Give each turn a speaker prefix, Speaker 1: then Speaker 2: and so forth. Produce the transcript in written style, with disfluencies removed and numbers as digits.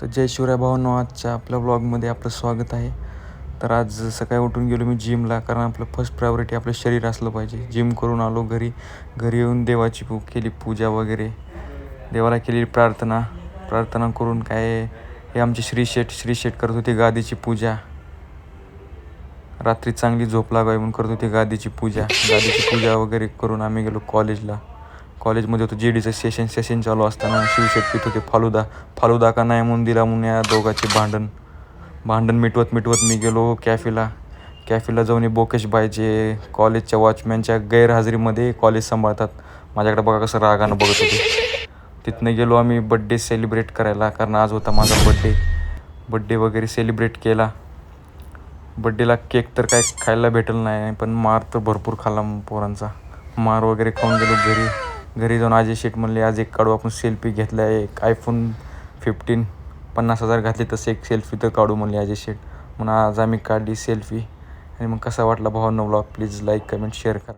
Speaker 1: तर जय शिवराय भावांनो, आजच्या आपल्या व्लॉगमध्ये आपलं स्वागत आहे. तर आज सकाळी उठून गेलो मी जिमला, कारण आपलं फर्स्ट प्रायोरिटी आपलं शरीर असलं पाहिजे. जिम करून आलो घरी. घरी येऊन देवाची केली पूजा वगैरे, देवाला केली प्रार्थना करून काय हे आमचे श्री शेठ करत होते गादीची पूजा. रात्री चांगली झोप लागावी म्हणून करत होते गादीची पूजा वगैरे करून आम्ही गेलो कॉलेजला. कॉलेजमध्ये होतो JDचं सेशन चालू असताना शिवशेठ पित होते फालुदा का नाही म्हणून दिला म्हणून या दोघांचे भांडण मिटवत मी गेलो कॅफेला जाऊन बोकेश बायचे कॉलेजच्या वॉचमॅनच्या गैरहजेरीमध्ये कॉलेज सांभाळतात. माझ्याकडे बघा कसं रागानं बघत होते. तिथनं गेलो आम्ही बड्डे सेलिब्रेट करायला, कारण आज होता माझा बड्डे वगैरे सेलिब्रेट केला. बड्डेला केक तर काय खायला भेटलं नाही, पण मार तर भरपूर खाल्ला पोरांचा. मार वगैरे खाऊन गेलो घरी जाऊन अजय शेठ म्हणले आज एक काढू आपण सेल्फी. घेतला एक iPhone 15 50,000 घातले तसे एक सेल्फी तर काढू म्हणले अजय शेठ. म्हणून आज आम्ही काढली सेल्फी. आणि मग कसा वाटला भावांनो vlog, please like comment share करा.